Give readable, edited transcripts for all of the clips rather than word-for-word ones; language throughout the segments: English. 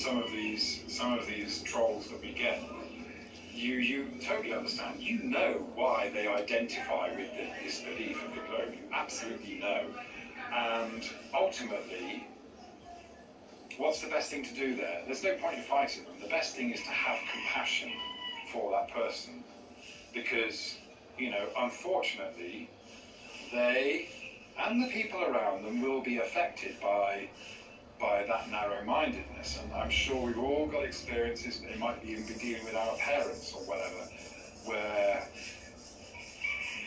some of these trolls that we get, you totally understand. You know why they identify with this belief of the globe. You absolutely know. And ultimately, what's the best thing to do there? There's no point in fighting them. The best thing is to have compassion for that person, because, you know, unfortunately, they and the people around them will be affected by that narrow-mindedness. And I'm sure we've all got experiences, it might even be dealing with our parents or whatever, where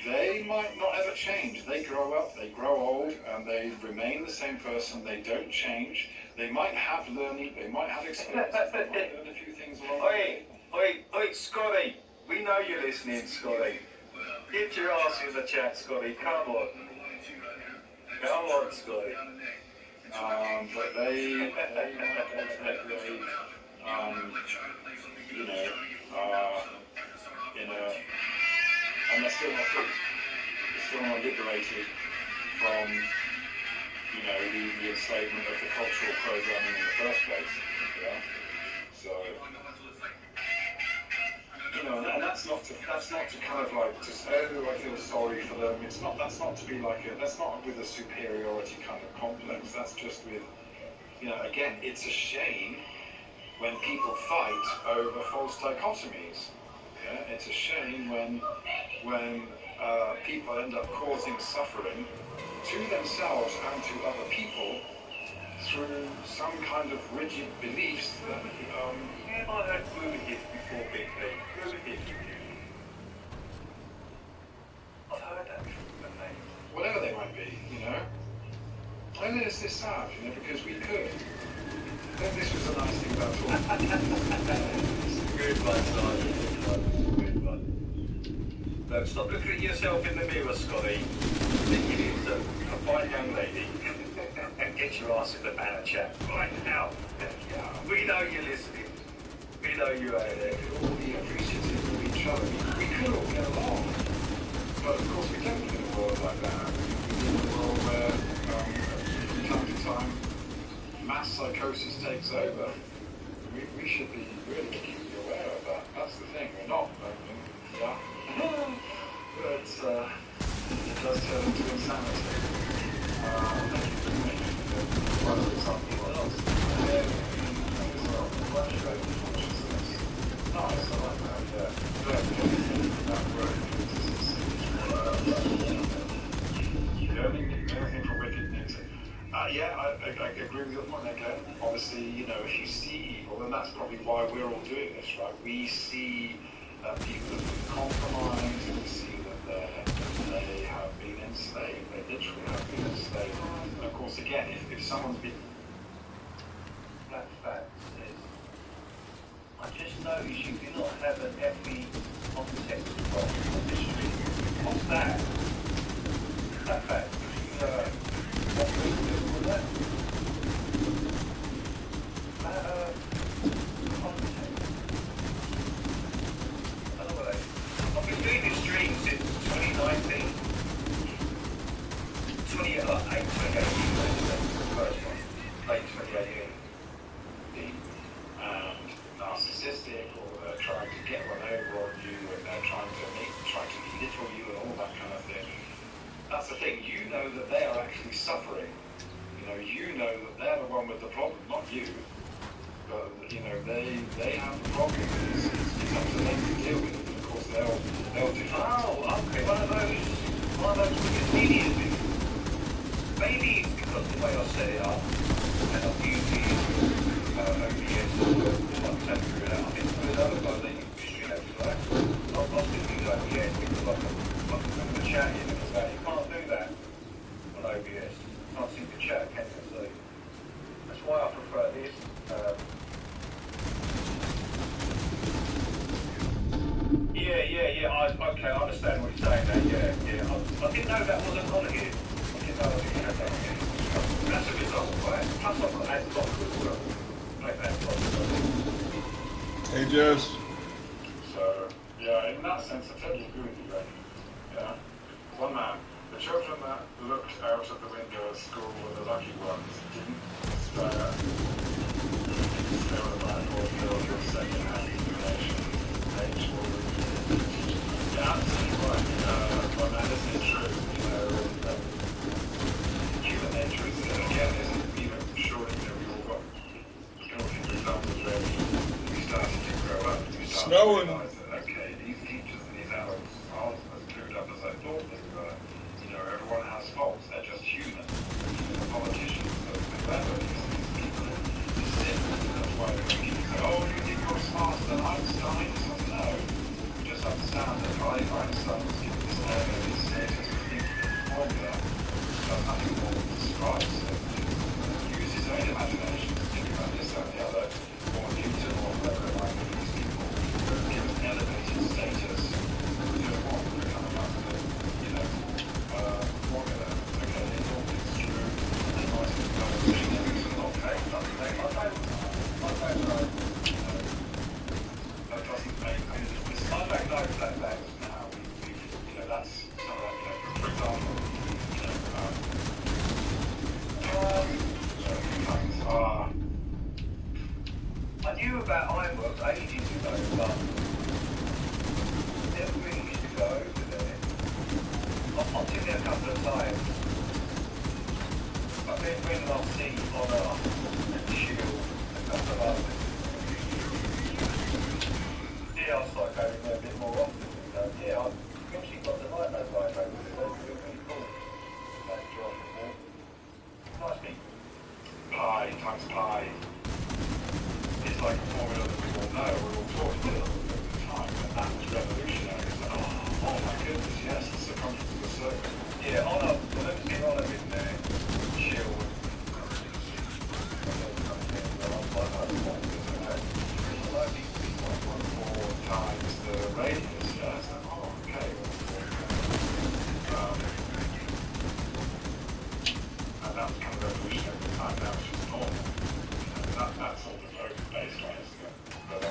they might not ever change. They grow up, they grow old, and they remain the same person. They don't change. They might have learning, they might have experiences, they might learn a few things along the way. Oi, Scotty, we know you're listening, Scotty. Get your ass in the chat, Scotty, come on. Come on, Scotty. But they you know, and they're still not free. They're still not liberated from, you know, the enslavement of the cultural programming in the first place. Yeah. So, you know, and that's not to kind of like just, oh, I feel sorry for them. That's not to be like that's not with a superiority kind of complex. That's just with, you know, again, it's a shame when people fight over false dichotomies. Yeah, it's a shame when people end up causing suffering to themselves and to other people through some kind of rigid beliefs that have I heard hooligans before, Big B? Hooligans. I've heard that from them, mate. Whatever they might be, you know. And it's this sad, you know, because we could. I think this was the nice thing about talking. Good one, Simon. Good one. Look, stop looking at yourself in the mirror, Scotty. Think you need a fine young lady. And get your ass in the banner chat right now. We know you're listening. We know you're out there. We could all be appreciative of each other. We could all get along. But of course we don't live in a world like that. We live in a world where, from time to time, mass psychosis takes over. We should be really acutely aware of that. That's the thing. We're not. Yeah. But it does turn into insanity. Thank you for making one of the examples. Nice, I like that, yeah. That word, learning from wicked music. Yeah, I agree with your point again. Obviously, you know, if you see evil, and that's probably why we're all doing this, right? We see that people have been compromised, we see that they have been enslaved, they literally have been enslaved. And of course, again, if someone's been... Black fact is, I just noticed you do not have an FE context of history. What's that? Black fact, what do we do with that? Context. I don't know what that is. I've been doing this stream since 2019. 2018, the first one. Late 2018. And narcissistic, or they're trying to get one over on you, and they're trying to belittle you and all that kind of thing. That's the thing. You know that they are actually suffering. You know that they're the one with the problem, not you. But you know they have the problem. It's up to them to deal with it. And of course they'll do that. Oh, okay. One of those Wikipedia things. Maybe it's because the way I set it up, and I've used the OBS or temporary out. I think with other guys they use history and everything like that. I'll still use OBS because I can put the chat in and that. You can't do that on OBS. You can't see the chat, can you? So that's why I prefer this. Yeah. Okay, I understand what you're saying there. Yeah. I didn't know that wasn't on here. I didn't know that had that on here. That's a result, right? Plus I've got ad-block as well. Like ad-block as well. Hey, Jess. So, yeah, in that sense, I totally agree with you, Greg. Yeah. One man. The children that looked out of the window at school were the lucky ones. Didn't stare. They were snowing. Okay, these teachers and these adults aren't as clued up as I thought they were. You know, everyone has faults. They're just human. The politicians, the clever, these people who sit. That's why they keep saying, "Oh, you think you're smarter than Einstein?" It's like, no. You just understand that Einstein was given this name and he said his particular formula. Does nothing more than describe something. Use his own imagination to think about this, that, and the other. Or Newton or whoever it might be, these people give an elevated status to what we're coming up with, you know, formula. Okay, they thought it's true. They might have got a thing that it's not okay. Doesn't make my face. My face, you know, that doesn't make, I mean, the Sunday knows that now. You know, that's, you know, for example, you know, things are. I knew about ironworks ages ago, but never really used to go over there. I've been there a couple of times. I've been I've seen Honor and Shield a couple of others. Yeah, I'll start going there a bit more often. So, yeah, I've actually got to like those guys over there. They're really cool. That job and all. Nice people. Pi times pi. It's like a formula that we all know, we're all taught it at the time, and that was revolutionary. It's like, oh my goodness, yes, the circumference of the circle. Yeah, Honor, well, let's get Honor in there. Shield. Four times the radius, yeah, it's like, oh, okay. And that was kind of revolutionary at the time, now it's just normal. That sort of open-based one, isn't it? But,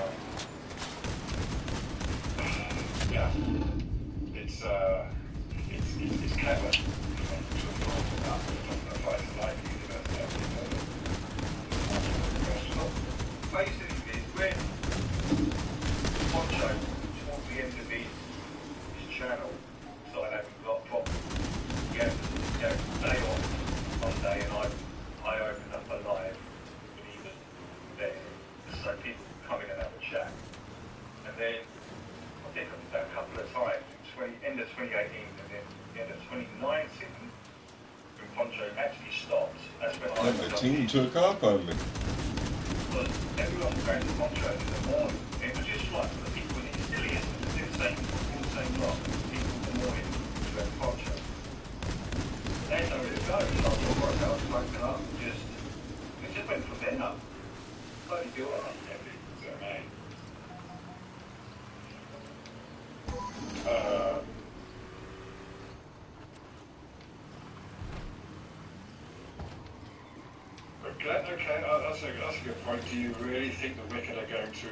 yeah, it's clever. It doesn't apply to life university. Basically, when Poncho, towards the end of his channel, started having a lot of problems, he had day off one day, and I opened up a live when he was there, so people could come in and have a chat. And then I did that a couple of times, end of 2018 and then end of 2019, when Poncho actually stopped. That's when I The team took up on me. But everyone was going to Poncho in the morning. It was just like for the people in it still is, the same lot, people in the morning to go to Poncho. They had nowhere to go, so I thought, right, I was smoking up, it just went from then up. Bloody do it. Okay, that's a good point. Do you really think the wicked are going to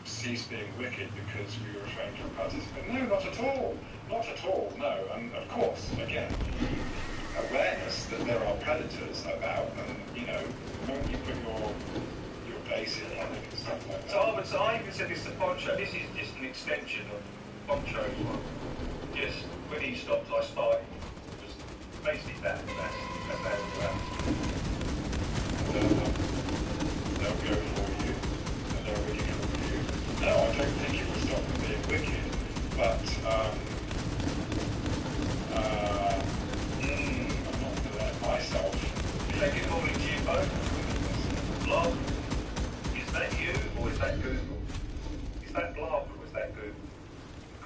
cease being wicked because we were trying to participate? No, not at all. Not at all, no. And of course, again, awareness that there are predators about, and, you know, when you put your base in on it and stuff like that. So I even said this to Poncho, this is just an extension of Poncho's one. Just when he stopped, I started. Just basically that's how it was. They'll go for you, and they're wicked for you. No, I don't think it will stop them being wicked, but I'm not going to let myself be. Thank you for calling Jimbo. Blog, is that you or is that Google? Is that blog or is that Google?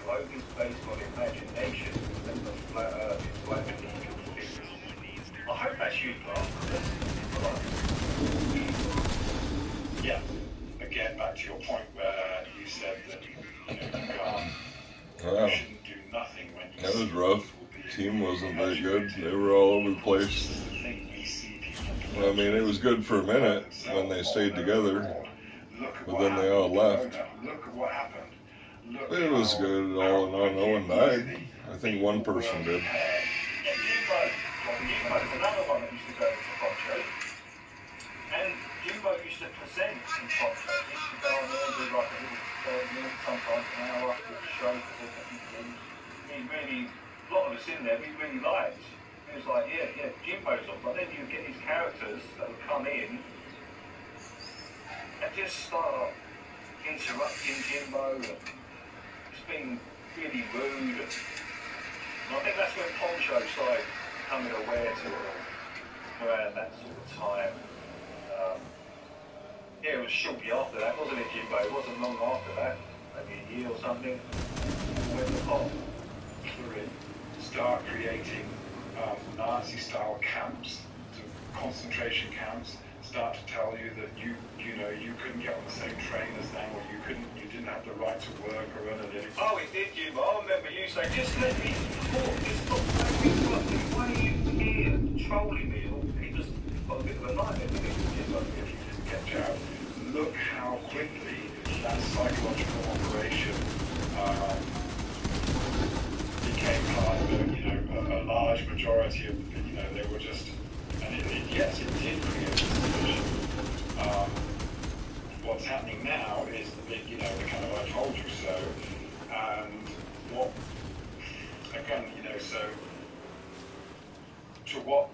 Globe is based on imagination and the flat earth is like an angel theory. I hope that's you, blog. Yeah. Again, back to your point where you said that you shouldn't do nothing when you. That was rough. Team wasn't that good. They were all over the place. Well, I mean, it was good for a minute when they stayed together, but then they all left. Look at what happened. It was good all in all. No one died. I think one person did. Another one that used to go to Poncho. And Jimbo used to present in Poncho. He used to go on there and do like a little 30 minutes, sometimes an hour, with a show for different things. A lot of us in there, we really liked. It was like, yeah, Jimbo's on. But then you get these characters that would come in and just start interrupting Jimbo, and just being really rude. And I think that's when Poncho started becoming aware to it all, around that sort of time. Yeah, it was shortly after that, wasn't it, Jimbo? It wasn't long after that, maybe a year or something. Went the pot. Start creating Nazi-style camps, concentration camps. Start to tell you that you couldn't get on the same train as them, or you didn't have the right to work or earn a living. Oh, it did, Jimbo. I remember you saying, just let me talk, just stop saying something. Why are you here trolling me? He just got a bit of a nightmare, didn't he, Jimbo? If you didn't get you out, look how quickly that psychological operation became part of a large majority of, they were just, and yes, it did create this division. What's happening now is the big, the kind of I told you so, and what, again, so to what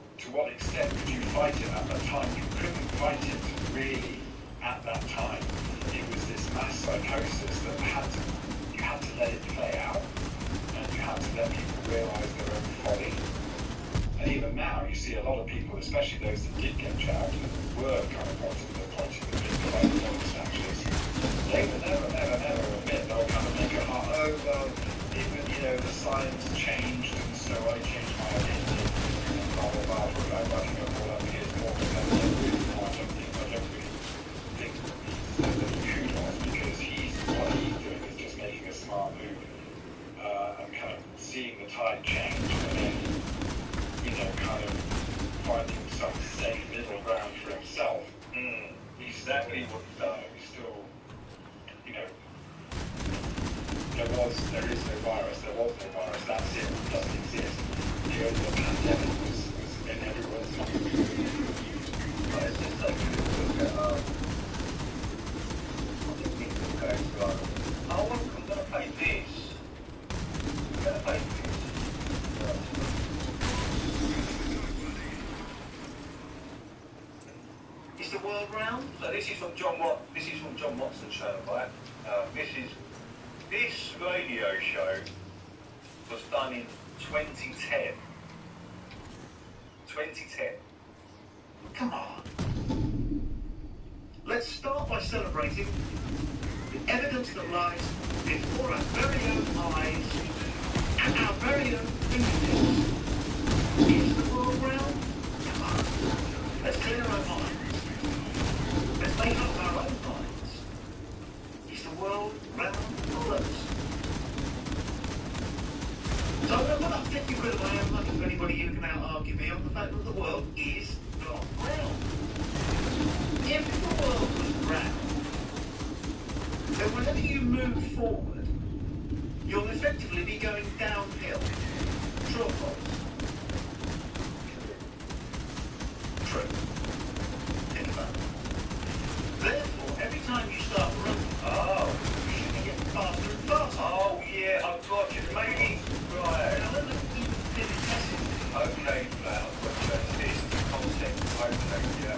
extent could you fight it at that time? You couldn't fight it really at that time. It was this mass psychosis that you had to let it play out, and you had to let people realise their own folly. And even now, you see a lot of people, especially those that did get jabbed and were kind of pointing the finger like the snatchers, they would never admit. They'll kind of make a heart, the science changed, and so I changed my opinion, and blah, blah, blah. I'm working on all up here more because I don't really think kudos, because what he's doing is just making a smart move, and kind of seeing the tide change, and then kind of finding some safe middle ground for himself. He's exactly what he's done. He's still, there is no virus. There was no virus. That's it. It doesn't exist. The pandemic was in everyone's mind. It's just like you look at, I think people go to, I'm going to play this. I'm going to play this. Is the world round? So this is from John Watson's show, right? This radio show was done in 2010. 2010. Come on. Let's start by celebrating the evidence that lies before our very own eyes and our very own fingertips. Is the world round? Come on. Let's clear our minds. Let's make up our own minds. Is the world round for us? So I'm not up 50 quid away. I'm looking for anybody who can out-argue me on the fact that the world is not round. If the world was round, then whenever you move forward, you'll effectively be going downhill. True or false? True. Think about it. Therefore, every time you start running, you should get faster and faster. Oh yeah, I've got you. Maybe right. Okay, this is the concept. Okay, yeah.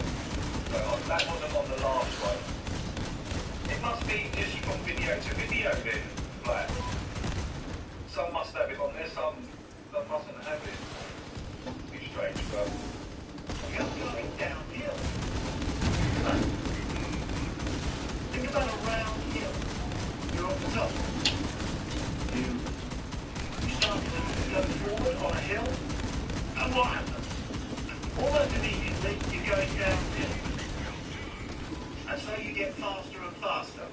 So that wasn't on the last one. It must be just from video to video then, flat. Some must have it on there, some mustn't have it. It's strange, but you're going downhill. Think about a round hill. You're on the top. You start to go forward on a hill, and what happens? Almost immediately, you're going downhill. And so you get faster and faster.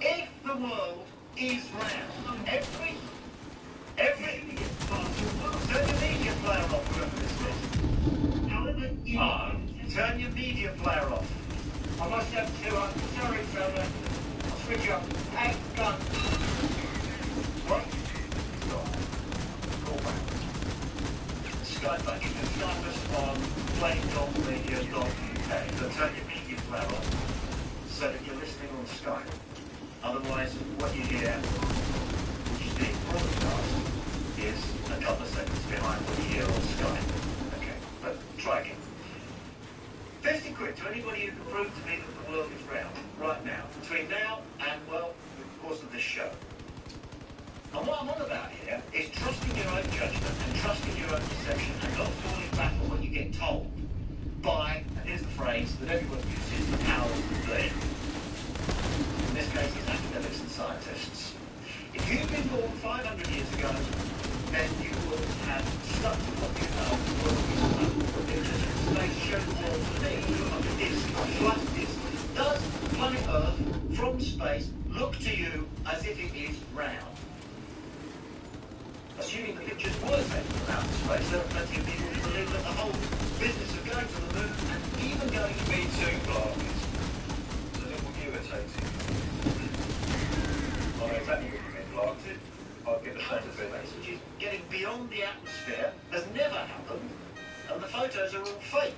If the world is round, everything gets faster and faster. Turn your media player off, whoever this is. However, turn your media player off. I must have to, sorry, fella. I'll switch up. Hey, gun. What? Stop. Call back. Skype back. You can Skype us on plain.media.uk. So turn your media player off so that you're listening on Skype. Otherwise, what you hear, which is being broadcast, is a couple of seconds behind what you hear on Skype. Okay, but try again. 50 quid to anybody who can prove to me that the world is round, right now, between now and judgment and trusting your own perception and not falling back on what you get told by, and here's the phrase that everyone uses, the powers that be. In this case, it's academics and scientists. If you've been born 500 years ago, then you will have stuck to what you know the world is about. Because space shows the world to me like a disc, a flat disc. Does planet Earth from space look to you as if it is round? Assuming the pictures were taken from outer space, there are plenty of people who believe that the whole business of going to the moon and even going to Me too, Clark. It's a little irritating. I know exactly what you mean, Clark. I'd get the same outer feeling. space, which is getting beyond the atmosphere, has never happened, and the photos are all faked.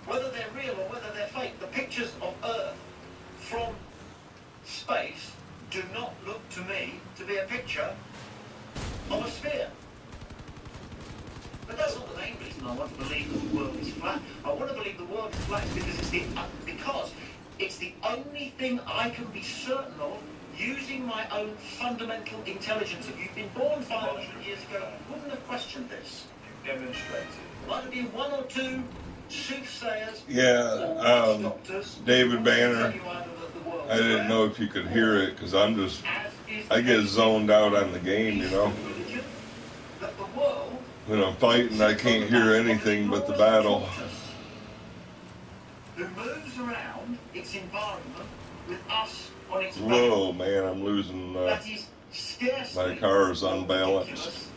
Whether they're real or whether they're fake, the pictures of Earth from space do not look to me to be a picture of a sphere. But that's not the main reason I want to believe that the world is flat. I want to believe the world is flat because it's the only thing I can be certain of using my own fundamental intelligence. If you've been born 500 years ago, you wouldn't have questioned this. You've demonstrated. Might have been one or two soothsayers Yeah, or doctors. David Banner. Tell you either that the world I is didn't flat, know if you could hear it because I get as is zoned out on the game, you know. that the world When I'm fighting, I can't hear anything but the battle. who moves around its environment with us on its back. Whoa, man, I'm losing. That is scarcely My car is more unbalanced. ridiculous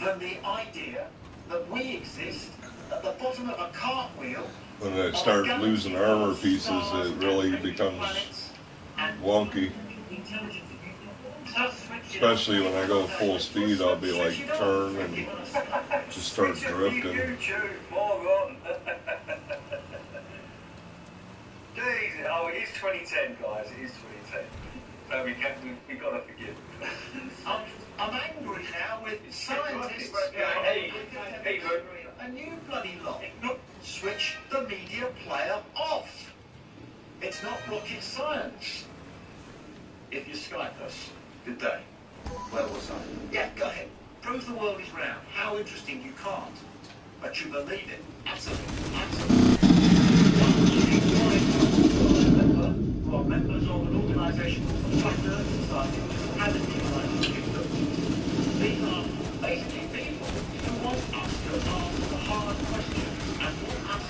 than the idea that we exist at the bottom of a cartwheel. When I start losing armor pieces, it really becomes wonky. Especially when I go full speed, I'll be like turn and just start drifting. YouTube, moron. Jeez, oh, it is 2010, guys. It is 2010. So we got to forgive. I'm angry now with scientists. Hey, look. And you bloody lot. Look, switch the media player off. It's not rocket science. If you Skype us, good day. Where was I? Yeah, go ahead. Prove the world is round. How interesting, you can't. But you believe it. Absolutely. Absolutely. Who are members of an organisation called the Flat Earth Society, which has a demonized system. These are basically people who want us to answer the hard questions and want us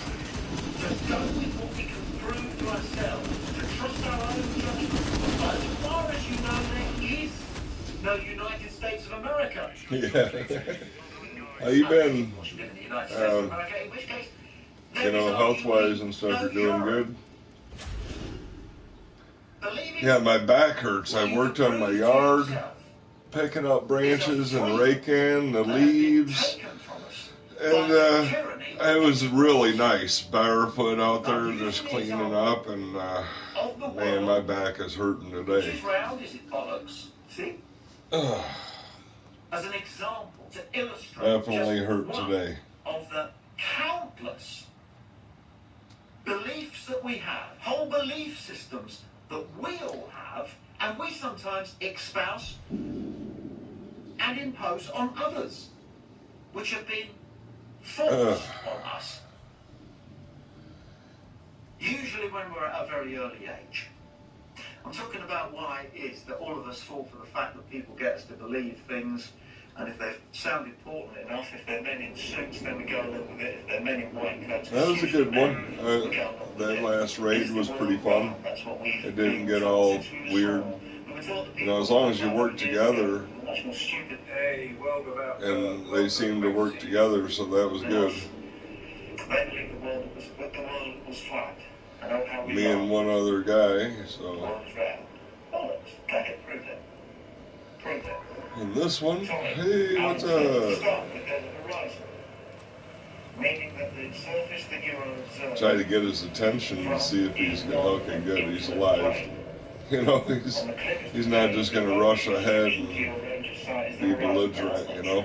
to go with what we can prove to ourselves, to trust our own judgment. But as far as you know, there is no United States of America. Yeah. How you been? You know, health-wise and stuff, you're doing good? Yeah, my back hurts. I worked on my yard, picking up branches and raking the leaves. And it was really nice, barefoot out there, just cleaning up. And man, my back is hurting today. As an example, to illustrate Definitely just hurt one today. of the countless beliefs that we have, whole belief systems that we all have, and we sometimes espouse and impose on others, which have been forced on us. Usually when we're at a very early age. I'm talking about why it is that all of us fall for the fact that people get us to believe things, and if they sound important enough, if they're men in suits, then we go along with it. If they're men in white coats, That was a good one. That last raid was pretty fun. It didn't get all weird. You know, as long as you work together, and they seemed to work together, so that was good. They believe the world was flat. Me and one other guy, so. And this one, hey, what's up? Try to get his attention and see if he's gonna. Okay, good, he's alive. You know, he's not just gonna rush ahead and be belligerent, you know.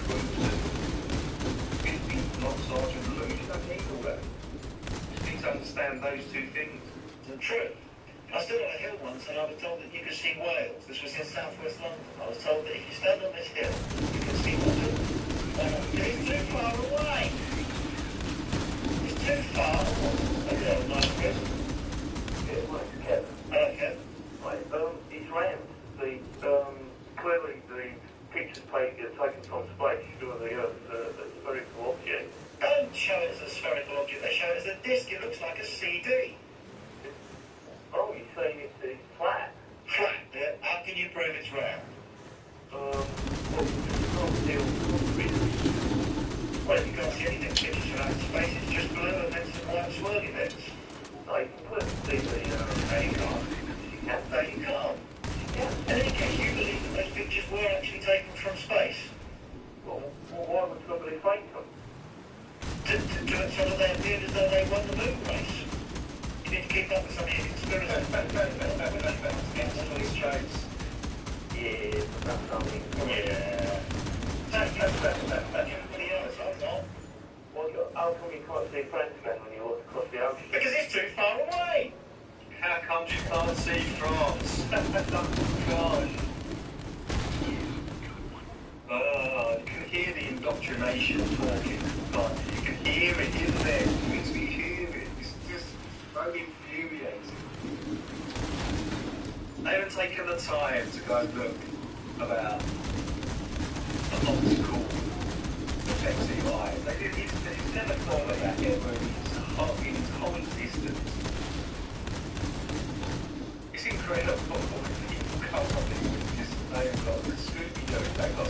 groups and it's not Sergeant Blue. You don't need all that. You just need to understand those two things. True. I stood on a hill once and I was told that you could see whales. This was in southwest London. I was told that if you stand on this hill, you can see what? It's too far away. It's too far. Okay, nice Chris. Yeah, nice Kevin. Hello, Kev. Right, it's round. Clearly the pictures taken from space show the Earth as a spherical object. Don't show it as a spherical object. They show it as a disc. It looks like a CD. Oh, you're saying it's flat? Flat, yeah. How can you prove it's round? Well, you can't deal with Well, you can't see anything pictures from outer space. It's just blue and then some white swirly bits. no, you can clearly see the No, you can't. you can. No, you can't. Yeah. In any case, you believe that those pictures were actually taken from space? Well, why would somebody fake them? So that they appeared as though they won the moon race? You need to keep up with some of your conspiracy. Yeah, but that's something. Yeah. Everybody else, I'm not. Well, how come you can't see France then when you look across the ocean? Because it's too far away. How come you can't see France? Gosh. You can hear the indoctrination talking. You can hear it in there. You can hear it. It's just so infuriating. They haven't taken the time to go look about the optical effects of your eyes. They've never thought of that ever in its whole existence. It's incredible. People come up with this. They've got the Scooby-Doo. They've got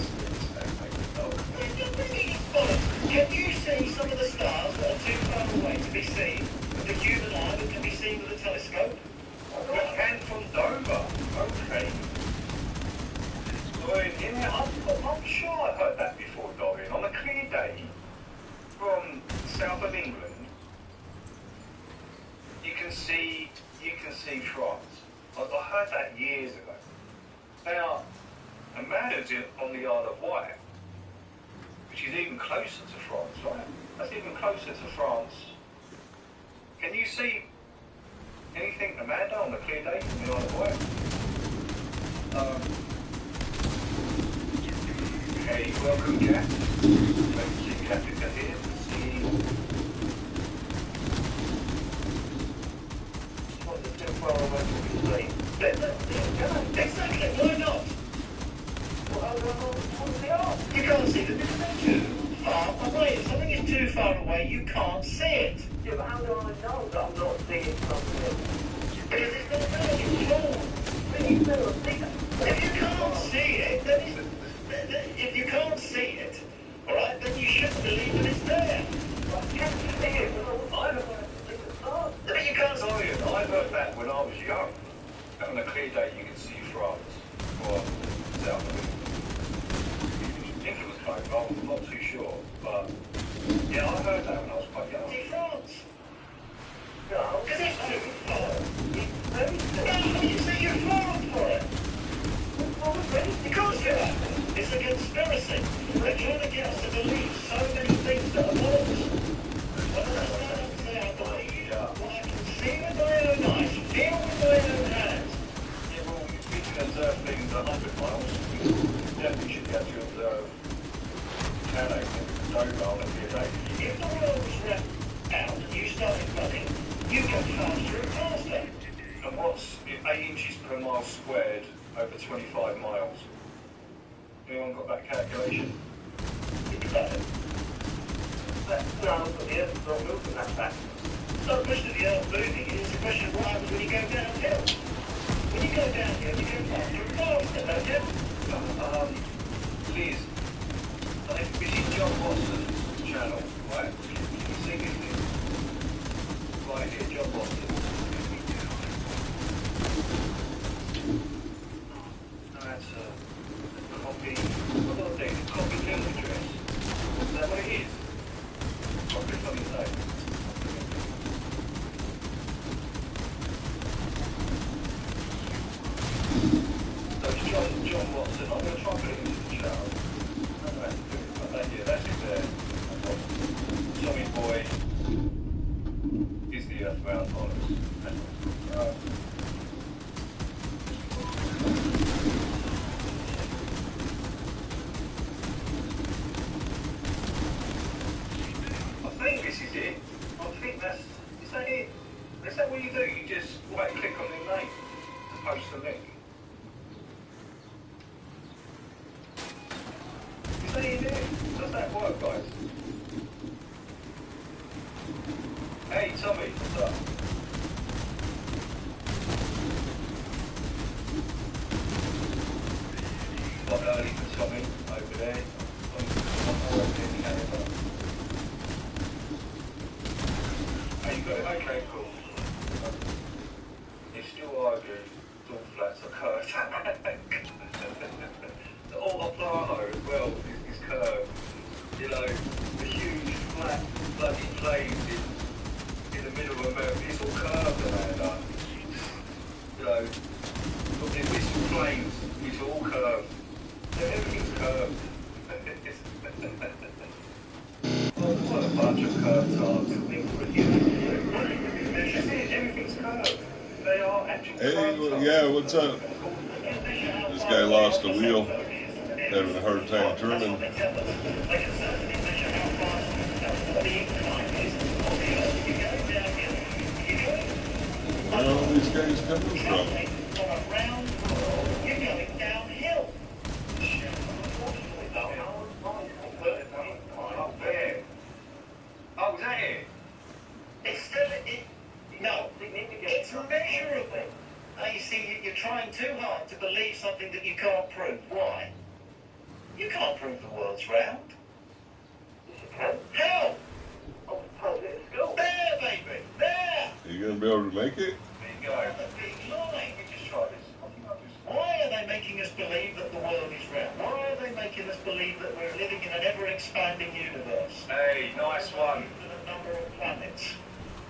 Can you see some of the stars that are too far away to be seen with the human eye that can be seen with a telescope? We can from Dover. Okay. I'm sure I've heard that before, Dorian. On a clear day from south of England, you can see France. I heard that years ago. Now, a man who's on the Isle of Wight, which is even closer to France, right? That's even closer to France. Can you see anything, Amanda, on a clear day from the Isle of Wight? Okay, welcome, Jack. Great to see Caprica here. See. What's the too far away from the sea? Exactly, why not? You can't see them because they're too far away. If something is too far away, you can't see it. Yeah, but how do I know that I'm not seeing something? Because it's not there, you fool. If you can't see it, then if you can't see it, all right, then you shouldn't believe that it's there. I can't see it. But you can't see it. I heard that when I was young. On a clear day, you can see France or south of England. I think it was Dover. I'm not too sure, but yeah, I heard that when I was quite young. See France. No, Because it's too far. it's very No, you see, you're falling for it. You can't do that. It's a conspiracy. They're trying to get us to believe so many things that are false. But I say I believe what I can see with my own eyes, feel with my own hands. Yeah, well, we can observe things 100 miles. We definitely should be able to observe Calais and Dover on a clear day. If the world was wrapped out and you started running, you go faster and faster. And what's 8 inches per mile squared over 25 miles? Anyone got that calculation? Think about it. No, but the Earth's not moving that fast. It's not a question of the earth moving, it's a question of what happens when you go downhill. When you go downhill, you go faster and faster, don't you? Please, this is John Watson's channel, right? You see this thing? Right here, John Watson. That's a copy. What do I think? Copy link address. Is that what it is? Copy something like. So it's John Watson. I'm going to try and put it into the channel. I don't know how to do it, but is it? I think that's... Is that it? Is that what you do? You just right-click on the name to post the link. Is that it? Does that work, guys? Hey, Tommy, what's up? Quite early for Tommy over there. Oh, you got it? Okay, cool. It's still arguing. All flats are curved. The autoplano as well is curved. You know, the huge flat bloody planes in the middle of America, it's all curved around that. You know, got the missile planes, which are all curved. Everything's curved. What a bunch of curved tarts. Everything's curved. They are actual curved. Yeah, what's up? This guy lost a wheel, having a hard time turning. Where are all these guys coming from? Oh, is that it? No, it's measurable. Now you see, you're trying too hard to believe something that you can't prove. Why? You can't prove the world's round. Yes, you can. How? I was told it at school. There, baby, there. Are you gonna be able to make it? There you go. That's a big lie. Let me just try this. I think I'll just... Why are they making us believe that the world is round? Why are they making us believe that we're living in an ever-expanding universe? Hey, nice one. Infinite number of planets.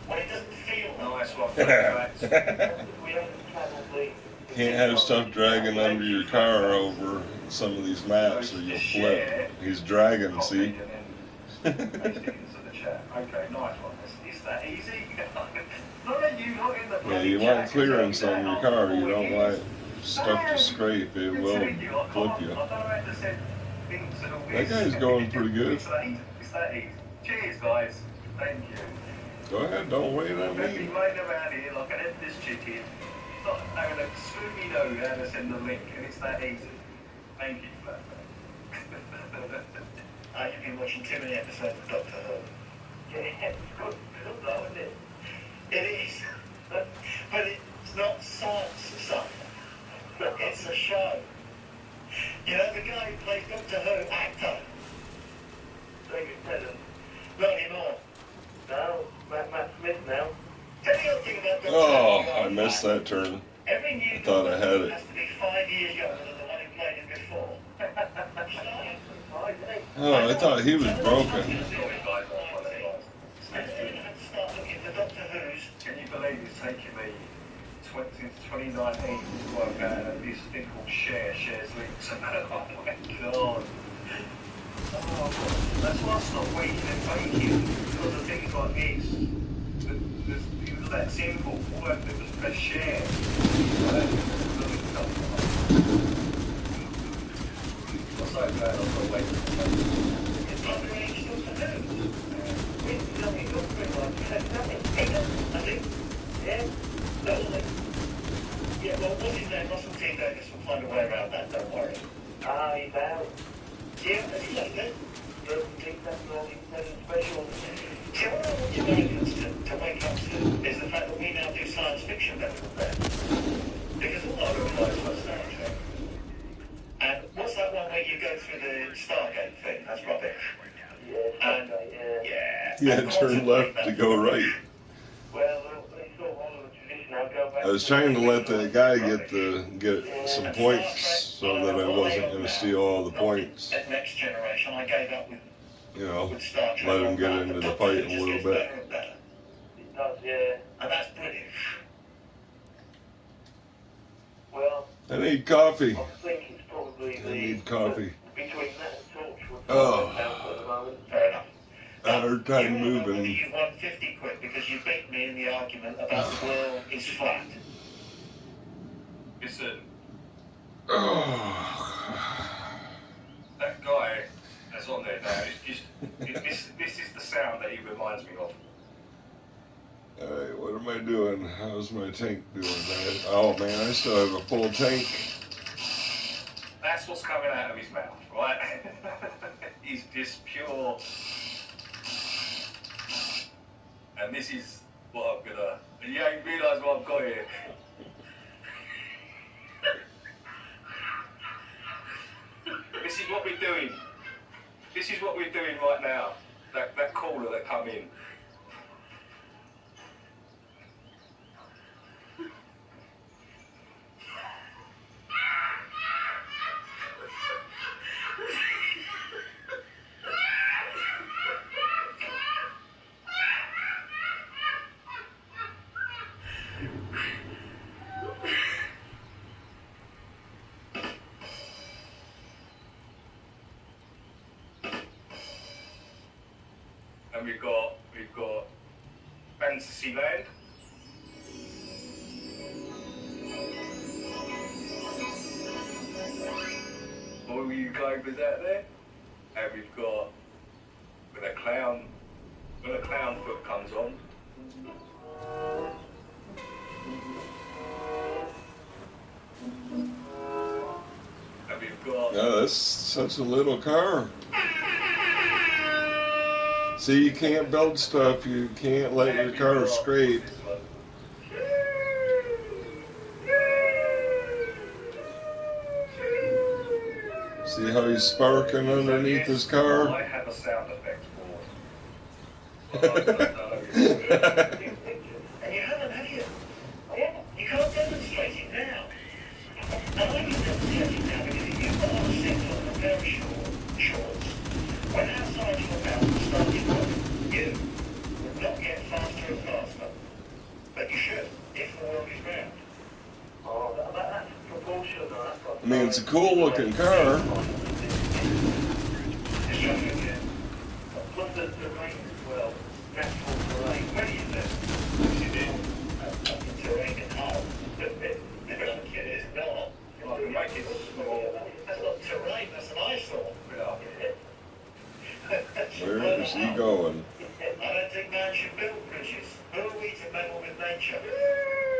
When it doesn't feel Nice one. Thanks. we haven't travelled the... Can't have stuff dragging under your car over some of these maps or you'll flip. He's dragging, see? Okay, nice one. Is that easy? Not at you, not in the Yeah, you want clearance on your car. You don't want stuff to scrape. It will flip you. That guy's going pretty good. It's that easy. Cheers, guys. Thank you. Go ahead, don't wait on I've been me. laying around here like an endless chicken. It's not having a Scooby-Doo how to send the link, and it's that easy. Thank you for that. You've been watching too many episodes of Doctor Who. Yeah, it's good though, isn't it? It is. But it's not science, son. It's a show. You know, the guy who plays Doctor Who, actor. David Tennant. Not anymore. No, Matt Smith now. Tell me one thing about Doctor Who. Oh, I missed that turn. Every new I thought I had it. has to be 5 years younger than the one who played him before. Oh, I thought he was broken. Can you believe it's taken me since 2019 to work out this thing called shares links? Oh my god. Oh, that's why I stopped waiting and baking, because of things like this. It was that simple. All I had to do was press share. I'm so glad I've got to wait for the it's not really still to do. It's nothing, not very much. Nothing. Yeah? Nothing. Yeah, well, what's his name? Russell T. Davis will find a way around that, don't worry. Ah, he's out. Yeah, that's it. Doesn't think that's nothing special. See, what I want you Americans to wake up to is the fact that we now do science fiction better than them. Because all our replies are Star Trek. And what's that one where you go through the Stargate thing? That's rubbish. Yeah, Yeah. Yeah, turn left to go right. Well, they still follow the tradition. I'll go back. I was trying to let the guy get some points so that I wasn't going to steal all the points. At Next Generation, I gave up with You know, with Star Trek. let him get into the fight a little bit. Better and better. It does, yeah. And that's British. Well, I need coffee. I think it's probably I need coffee. between that and Torchwood. Oh. At the moment. Fair enough. Hard time moving. You won 50 quid because you beat me in the argument about the world is flat. Listen, Oh. that guy that's on there now is just, this is the sound that he reminds me of. Alright, what am I doing? How's my tank doing, man? Oh man, I still have a full tank. That's what's coming out of his mouth, right? He's just pure. And this is what I'm gonna. You ain't realise what I've got here. This is what we're doing. This is what we're doing right now. That caller that come in. And we've got Fantasyland. All you globers out there. And we've got when a clown foot comes on. And we've got Yeah, that's such a little car. See, you can't build stuff, you can't let your car scrape. See how he's sparking underneath his car? I have a sound effect for And you haven't, have you? You can't demonstrate it now. And I can demonstrate it now because if you've got on a signal on a very shorts, when outside your mouth started running, you will not get faster and faster. But you should, if the world is round. Oh, that's proportional. I mean, it's a cool looking car. It's just again. Plus the terrain as well. Natural terrain. Where do you live? What you do? Terrain in Hull. It's not. I can make it small. That's not terrain, that's an eyesore. Where is he going? I don't think man should build bridges. Who are we to meddle with nature?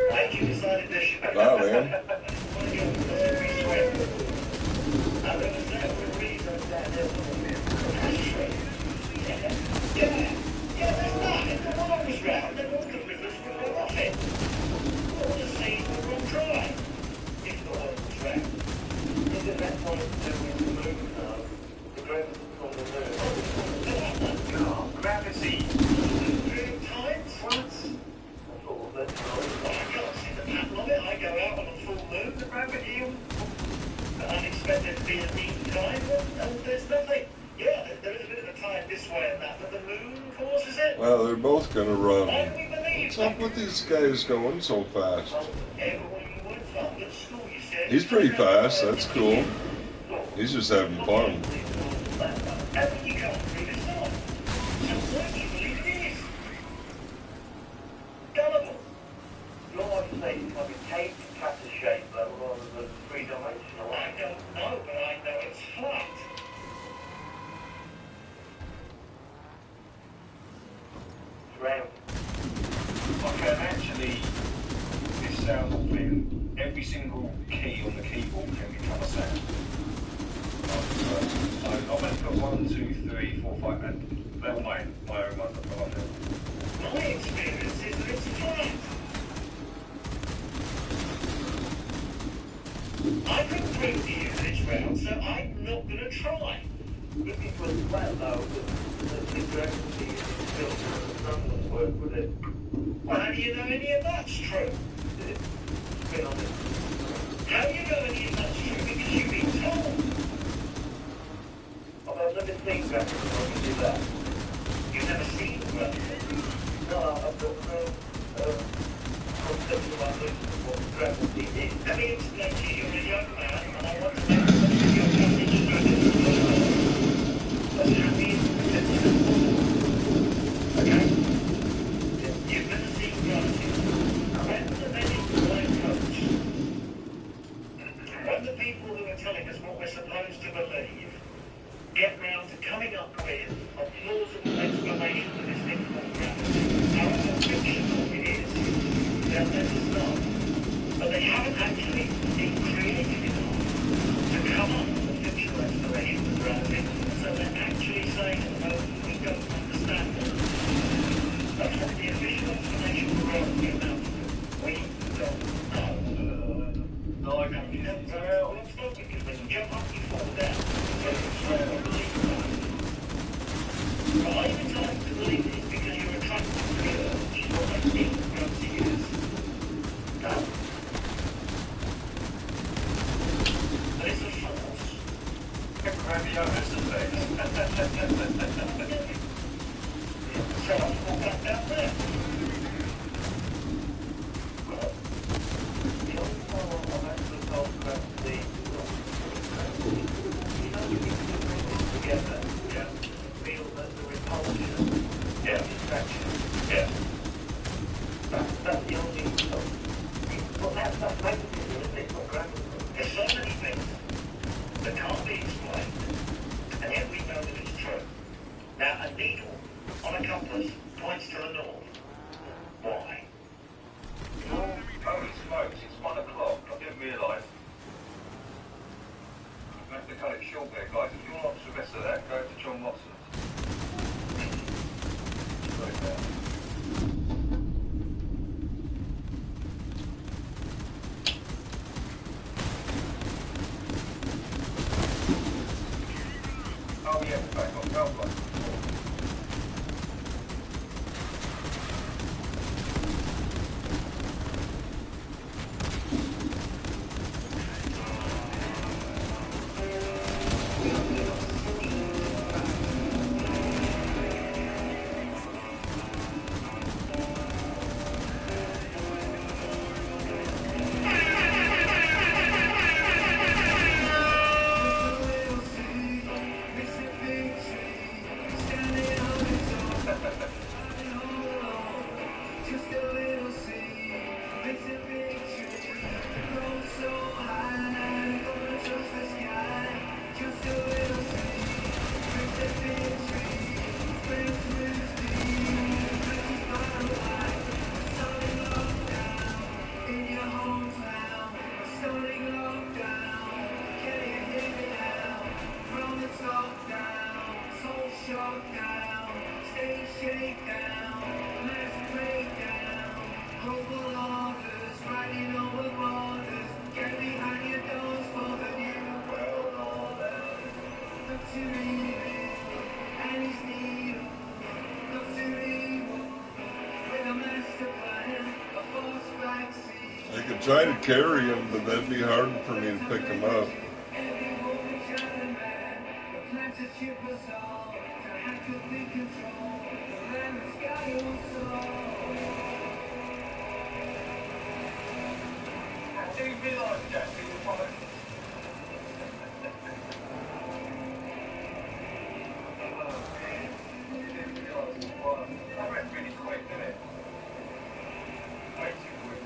Nature decided this should be. Wow, man. Yeah, that's not. If the water was round, then all the rivers would go off it. All the seas would run dry. If the water was round. Isn't that what it's doing with the moon now? The gravity from the moon. Gravity. 3 times? What? I can't see the pattern of it. I go out on a full moon, the gravity unexpected to be a neat time, and there's nothing. Yeah, there is a bit of a time this way and that, but the moon causes it. Well, they're both gonna run. Why do we believe What's up with these guys going so fast? everyone you would fund at school, you said. He's pretty fast, that's cool. He's just having fun. And you can't believe it's not. So what do you believe it is? Gullible. Your life say it's like a cake cut to shape, though, rather than three-dimensional. I don't know, but I know it's flat. It's round. I can actually, this sound thing, every single key on the keyboard can become a sound. So I'm going to put 1, 2, 3, 4, 5, and they're all my own ones I've got on there. My experience is that it's flat. I couldn't prove to you that it's round, so I'm not going to try. If it was flat, though, the gravity is built on the sun wouldn't work, would it? Well, how do you know any of that's true? Spin on it. How do you know any of that's true? Because you've been told. I've never seen gravity when you do that. You've never seen gravity. No, I've got no concept of what gravity is. Let me explain to you, you're a young man, and I want to make some of your message as happy as possible. Okay? You've never seen gravity. When the many coach, when the people who are telling us what we're supposed to believe get round to coming up with a plausible explanation explanation for this thing called gravity. However fictional it is, they'll let us know. But they haven't actually been creative enough to come up with a fictional explanation for gravity. So they're actually saying at the moment, we don't understand it. That's what the official explanation for gravity amounts to. We don't know. No, I can't get it. Well, it's not because when you jump up, you fall down. So it's not to believe that. But I'm entitled to believe it because you're attracted to the earth, which is what I think gravity is. No. But it's a force. Graviotus effect. So I'll fall back down there. The only form of actually called gravity, you know, you can bring this together, Yeah. feel that the repulsion, Yeah. distraction, Yeah. that's the only, well, that's magnetism, isn't it? Not gravity. There's so many things that can't be explained, and yet we know that it's true. Now, a needle on a compass points to the north. Why? Holy smokes, it's 1 o'clock. I didn't realise. I have to cut it short there, guys. If you want to watch the rest of that, go to John Watson's. Right there. Oh yeah, we're back on Belfast. I could try to carry him, but that'd be hard for me to pick him up. I didn't realise, Jack, that you were following. That went really quick, didn't it? Way too quick.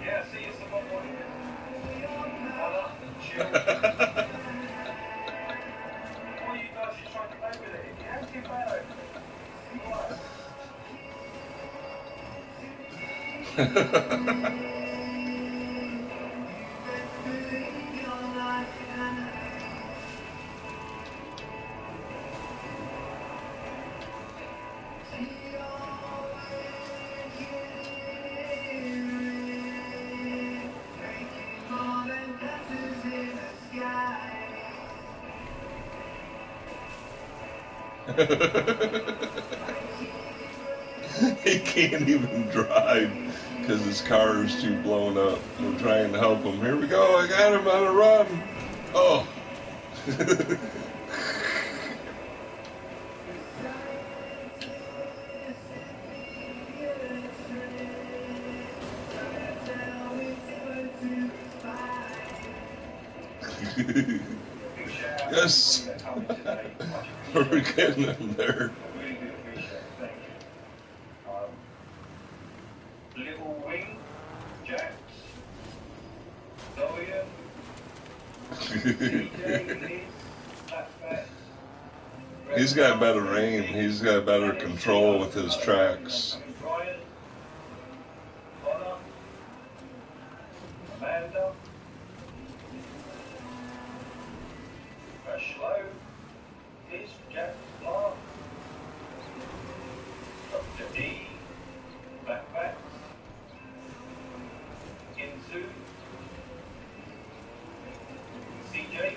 Yeah, see you some more. All you guys should try to play with it. If you have too bad over He can't even drive because his car is too blown up. We're trying to help him. Here we go. I got him on a run. Oh. Yes. We're getting him there. really do appreciate it. Thank you. Little Wing, Jax, Dorian, DJ, Liz, He's got better aim. He's got better control with his tracks. Ryan, Connor, Amanda, Slow, Liz, Jack, Mark, Dr. D, Backpack, Insu, CJ,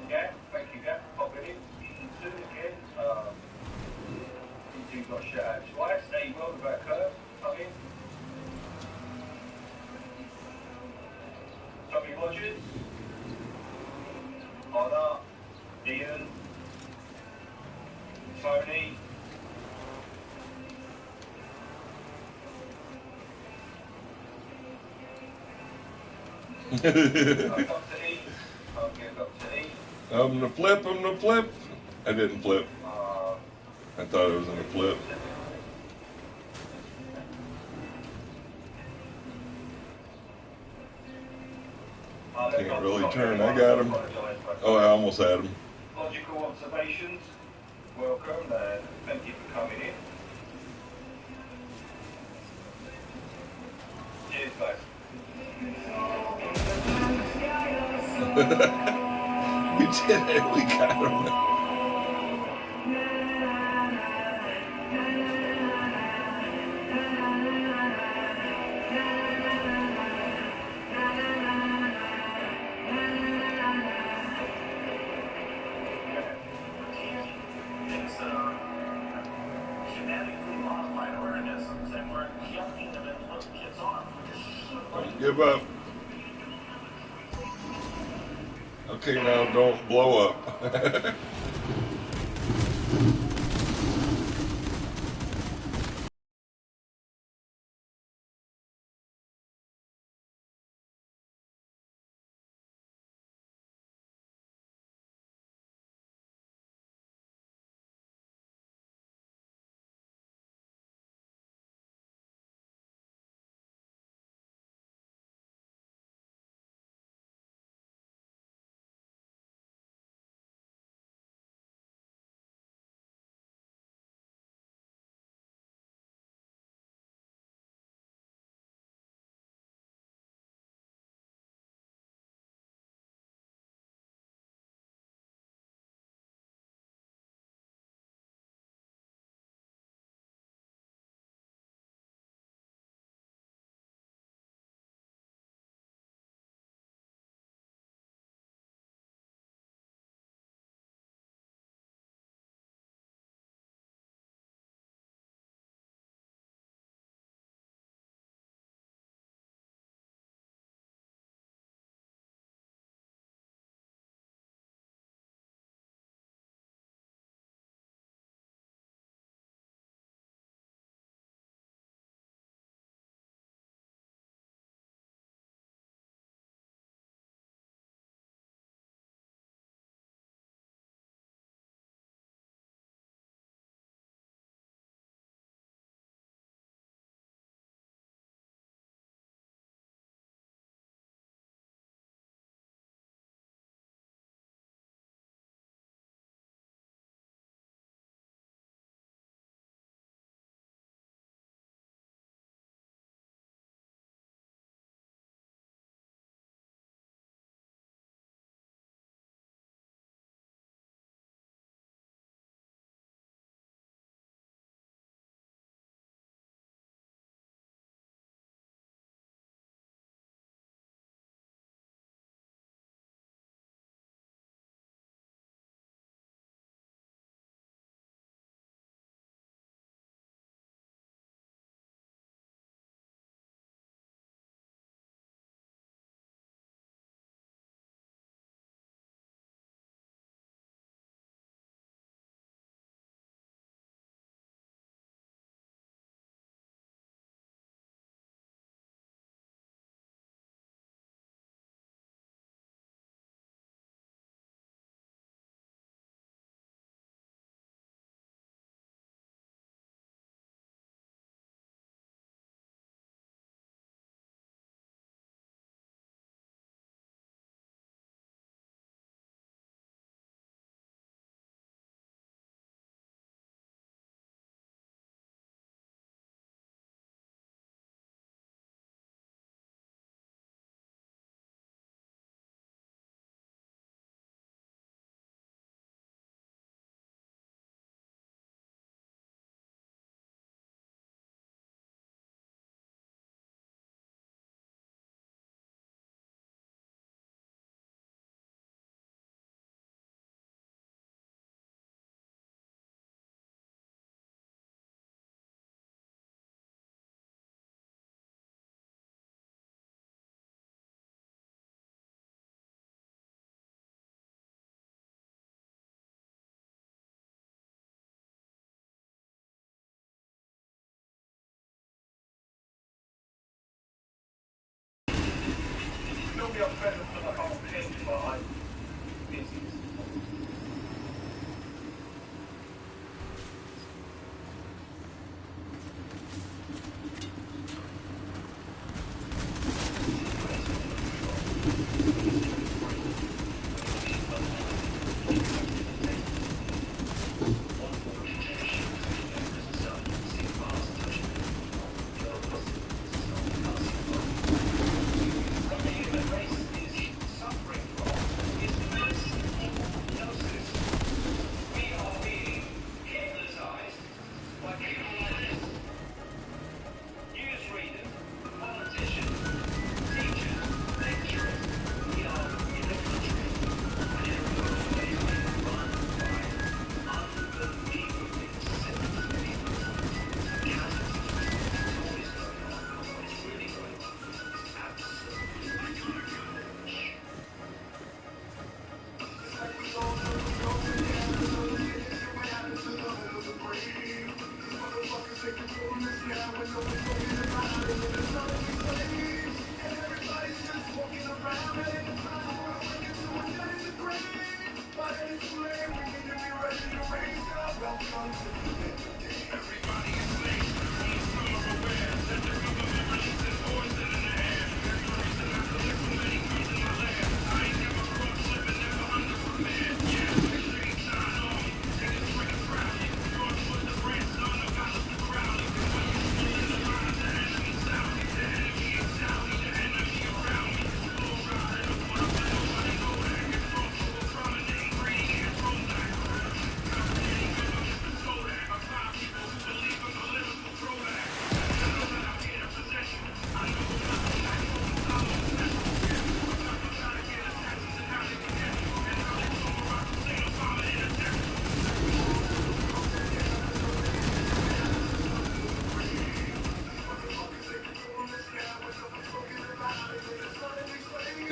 Gap, thank you Gap for popping in, Insu again, you got shut out twice, there you go, about curve, come in. Tommy Rogers, Honor, Ian, Tony, Dr. E, can't get Dr. E. I'm the flip, I'm the flip. I didn't flip. I thought it was in a flip. Can't really turn. I got him. Oh, I almost had him. Logical observations, welcome and thank you for coming in. Cheers guys. We did it. We got him. It's genetically modified organisms, and we're yucking them into little kids' arms. Don't give up. Okay, now don't blow up.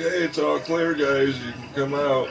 Okay, it's all clear, guys. You can come out.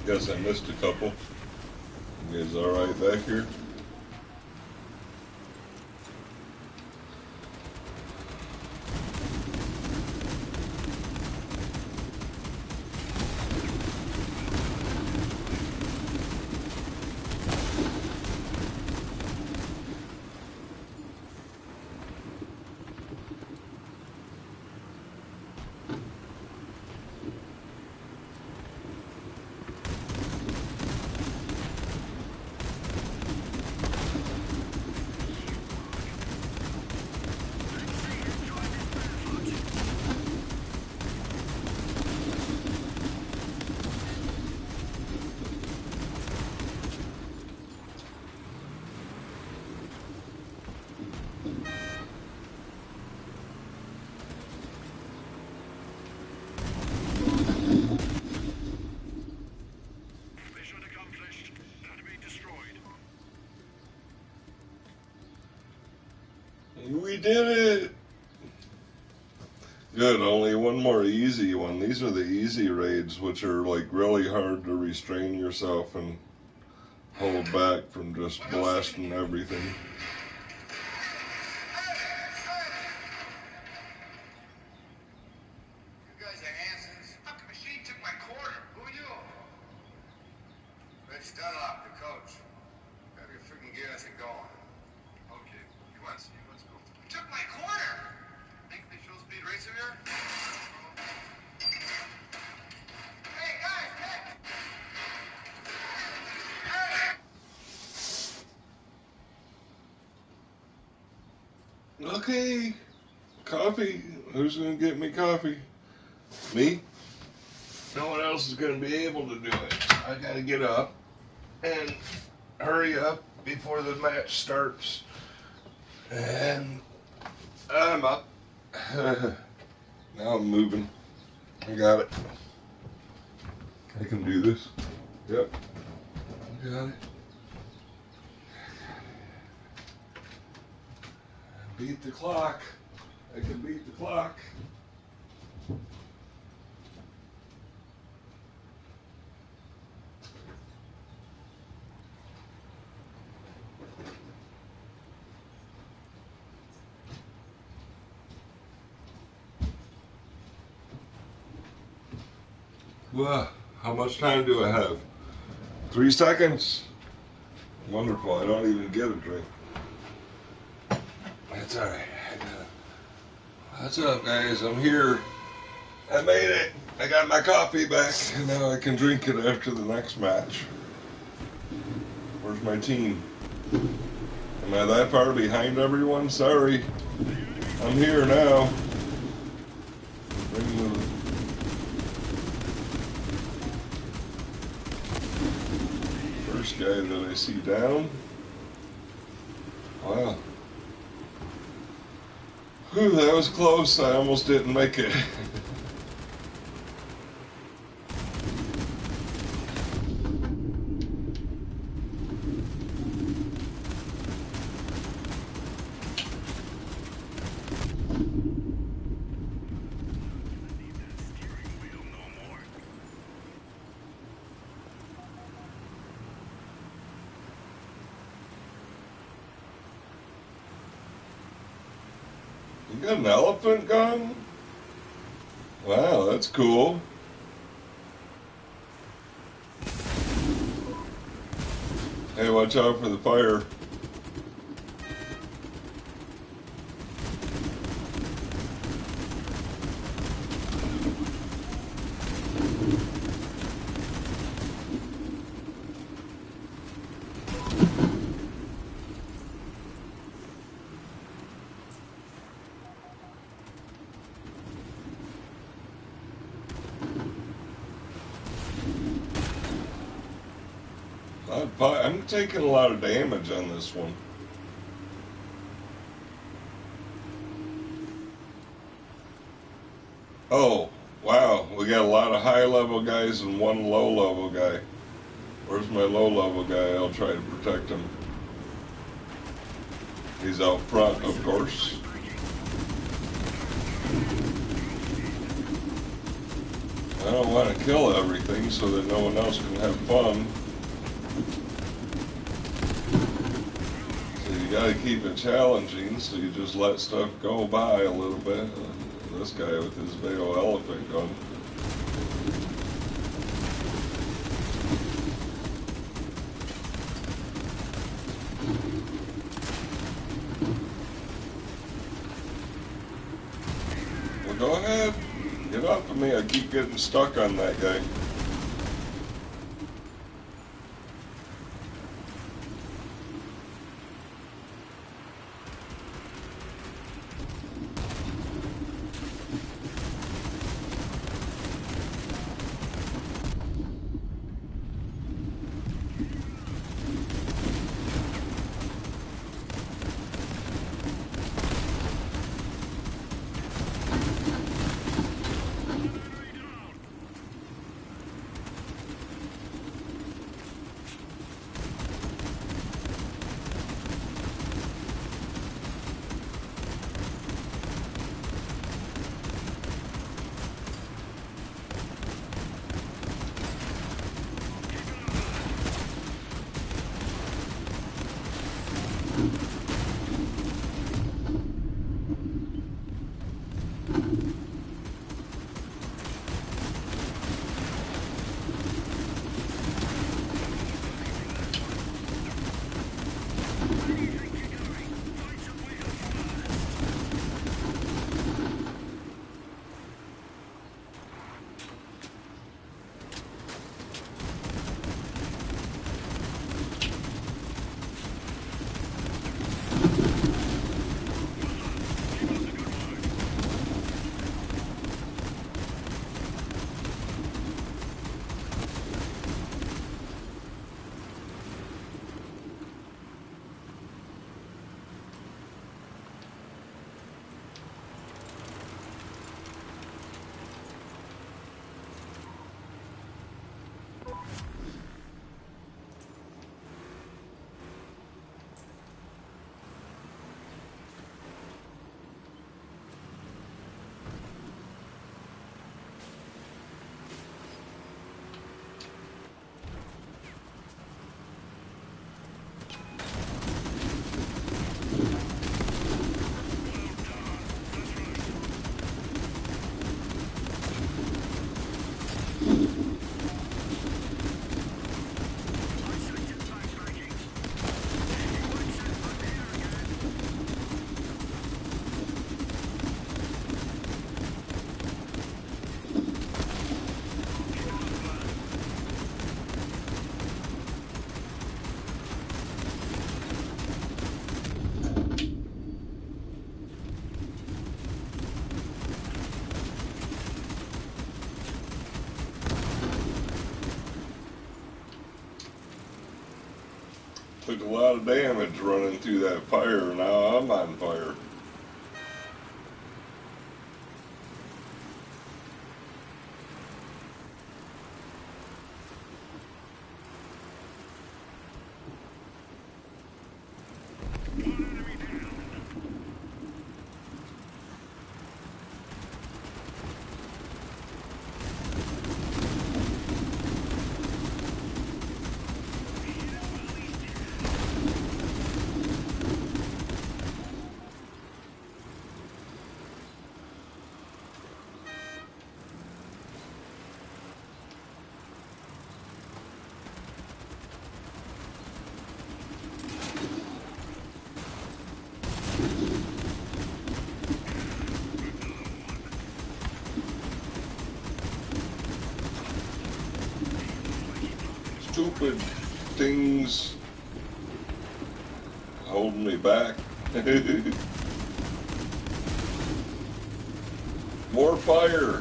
Guess I missed a couple. You guys all right back here? We did it! Good, only one more easy one. These are the easy raids, which are like really hard to restrain yourself and hold back from just blasting everything. Took my quarter. Think they show speed racer here? Okay, coffee. Who's gonna get me coffee? Me? No one else is gonna be able to do it. I gotta get up and hurry up before the match starts. And I'm up. Now I'm moving. I got it. I can do this. Yep. I got it. Beat the clock. I can beat the clock. Wow, how much time do I have? 3 seconds. Wonderful. I don't even get a drink. That's all right. What's up, guys? I'm here. I made it. I got my coffee back, and now I can drink it after the next match. Where's my team? Am I that far behind everyone? Sorry. I'm here now. First guy that I see down. Wow. Whew, that was close. I almost didn't make it. You got an elephant gun? Wow, that's cool. Hey, watch out for the fire. I'm taking a lot of damage on this one. Oh, wow. We got a lot of high-level guys and one low-level guy. Where's my low-level guy? I'll try to protect him. He's out front, of course. I don't want to kill everything so that no one else can have fun. You gotta keep it challenging, so you just let stuff go by a little bit. This guy with his big old elephant gun. Well, go ahead. Get off of me. I keep getting stuck on that guy. Took a lot of damage running through that fire. Now I'm on fire. Stupid things holding me back. More fire.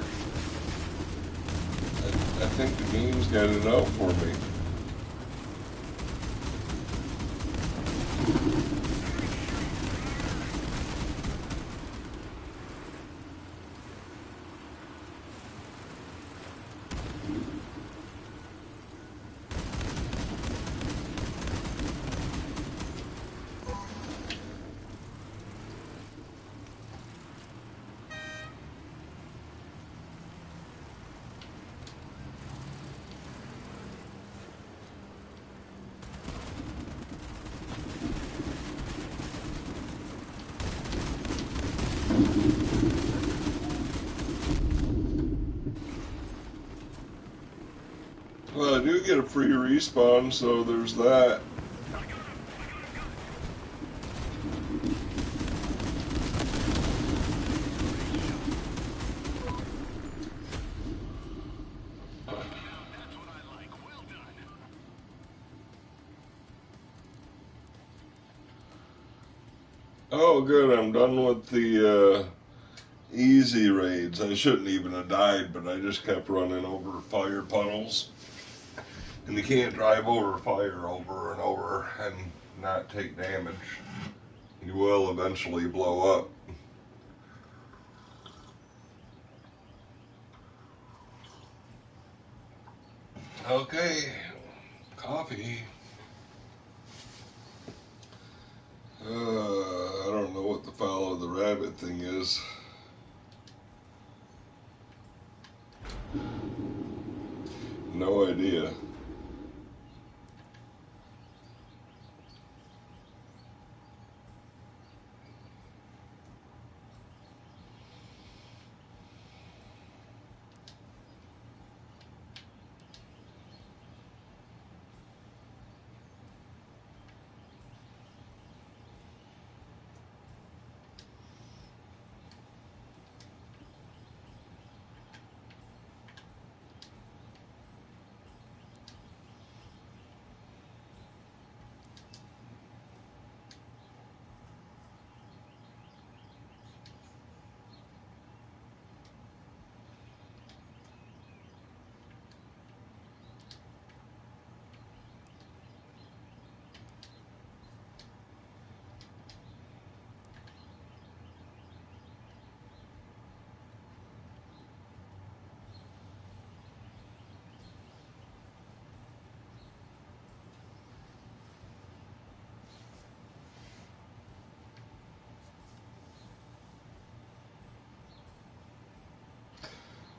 I think the game's got it out for me. Well, I do get a free respawn, so there's that. Oh, good, I'm done with the easy raids. I shouldn't even have died, but I just kept running over fire puddles. And you can't drive over fire over and over and not take damage. You will eventually blow up. Okay, coffee. I don't know what the follow the rabbit thing is. No idea.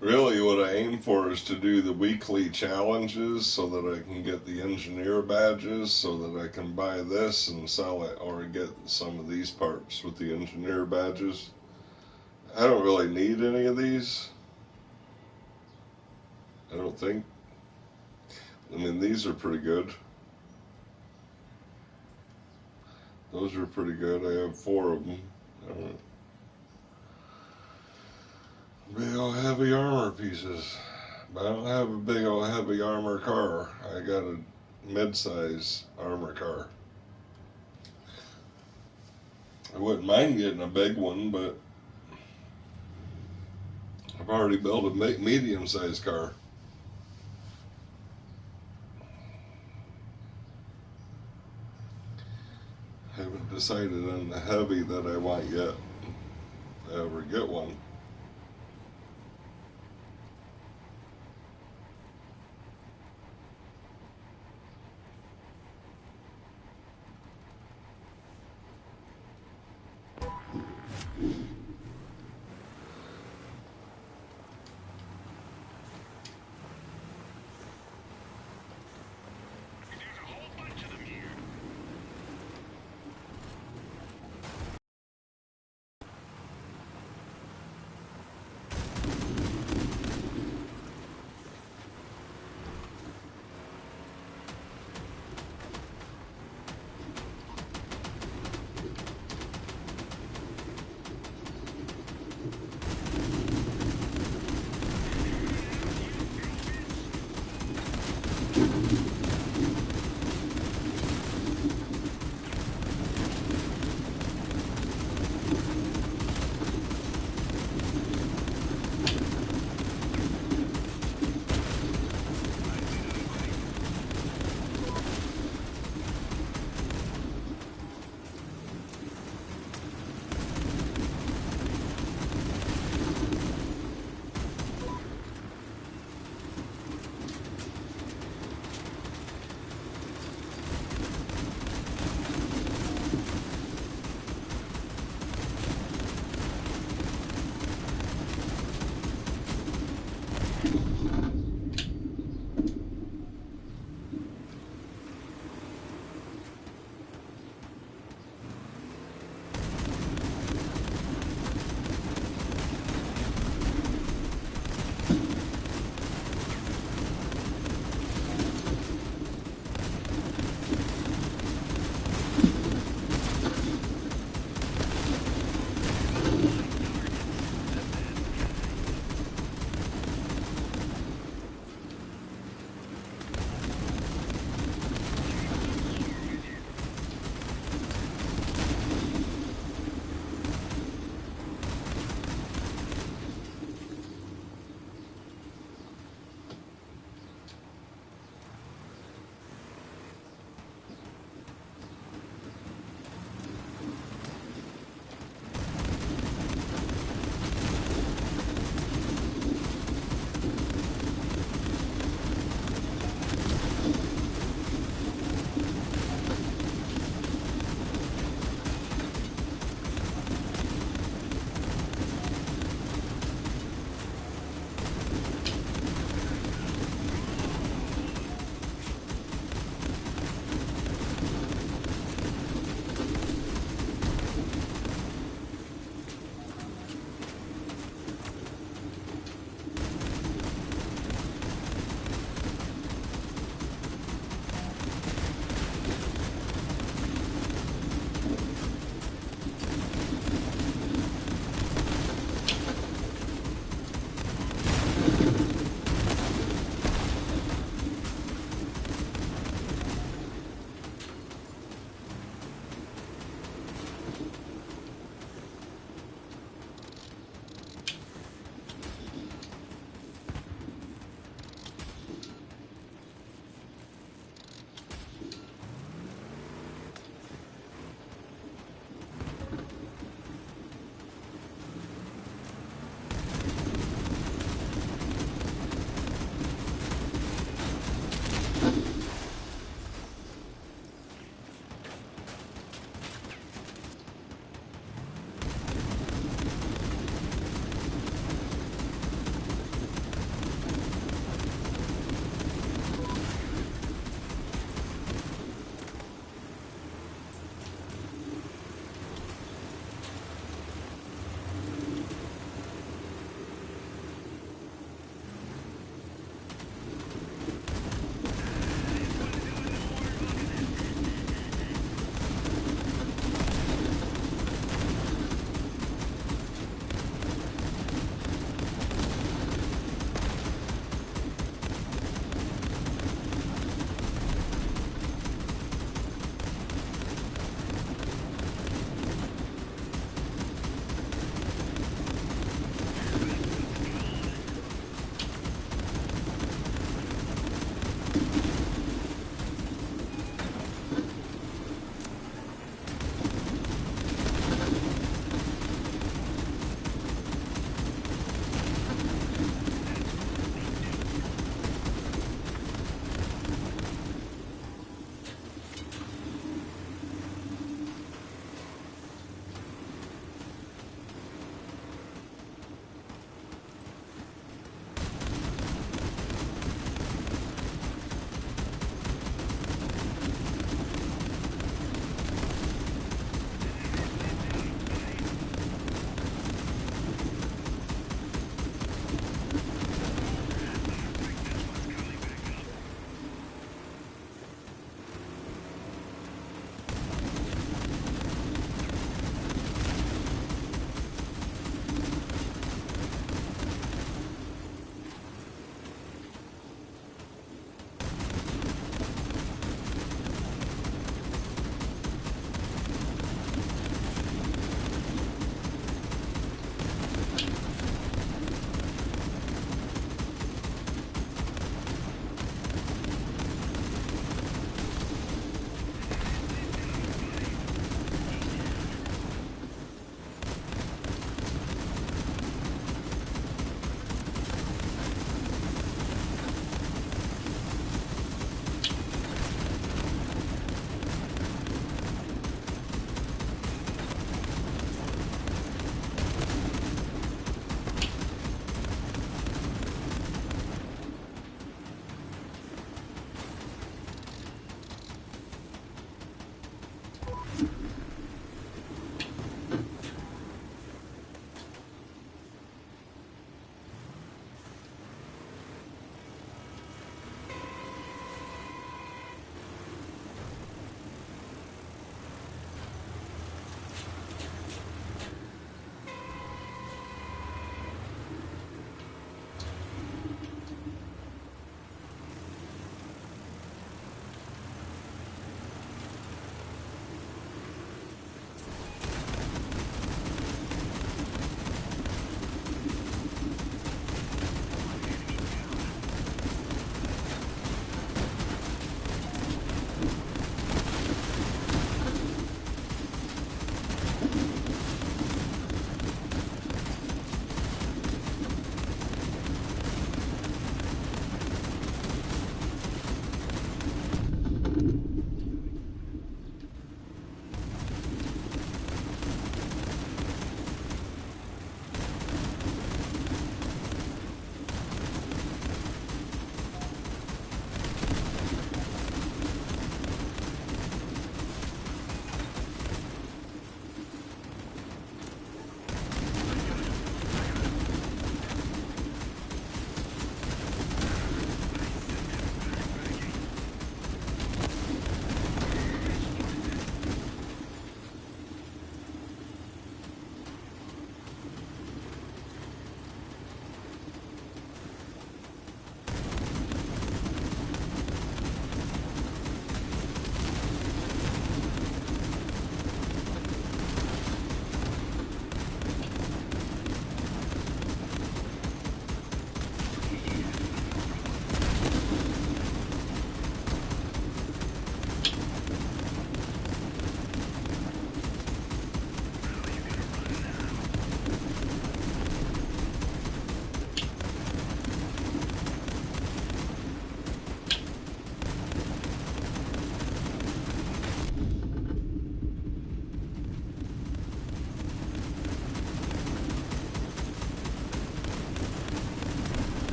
Really, what I aim for is to do the weekly challenges so that I can get the engineer badges so that I can buy this and sell it or get some of these parts with the engineer badges. I don't really need any of these. I don't think. I mean, these are pretty good. Those are pretty good. I have 4 of them. Big old heavy armor pieces. But I don't have a big old heavy armor car. I got a mid-size armor car. I wouldn't mind getting a big one, but I've already built a medium-sized car. decided on the heavy that I want yet. If I ever get one.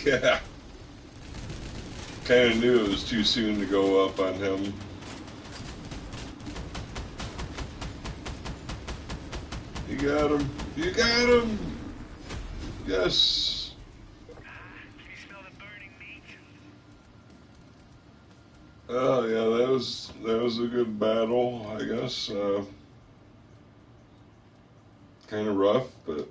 Yeah. Kind of knew it was too soon to go up on him. You got him. You got him. Yes. Can you smell the burning meat? Oh yeah, that was a good battle, I guess. Kind of rough, but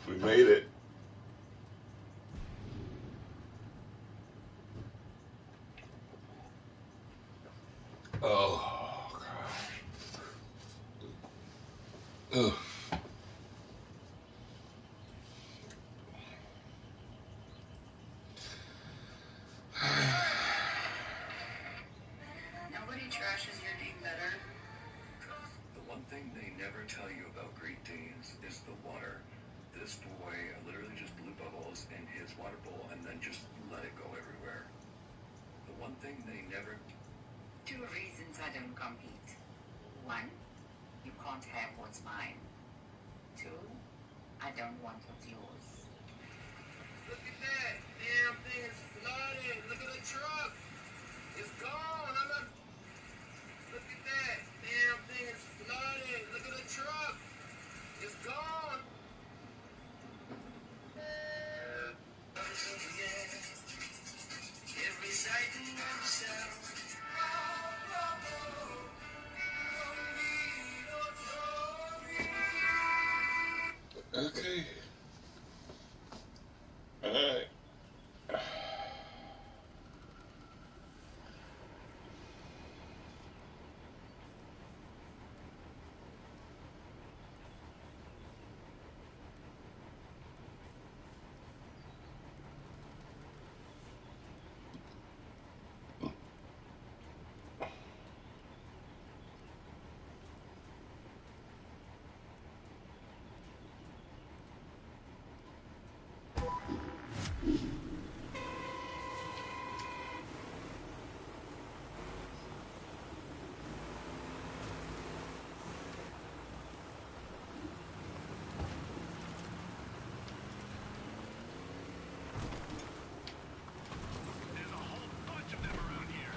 we made it. Oh gosh. Ugh. Nobody trashes your name better. The one thing they never tell you about Great Danes is the water. This boy literally just blew bubbles in his water bowl and then just let it go everywhere. The one thing they never... 2 reasons I don't compete. 1, you can't have what's mine. 2, I don't want what's yours. Look at that. Damn thing is flooded. Look at the truck. It's gone. Look at that. Damn thing is flooded. Look at the truck. It's gone. Every sight and every sound. Okay. All right. There's a whole bunch of them around here.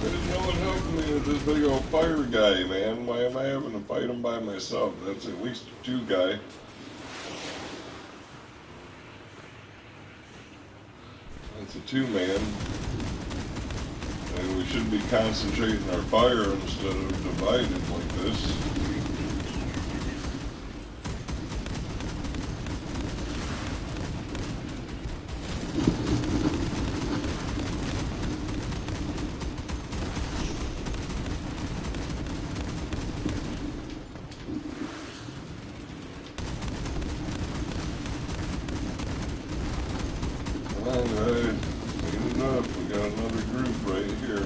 There's no one helping me with this big old fire guy, man. Why am I having to fight him by myself? That's at least a 2 guy. That's a 2-man. And we should be concentrating our fire instead of divided like this. Alright, clean it up. We got another group right here.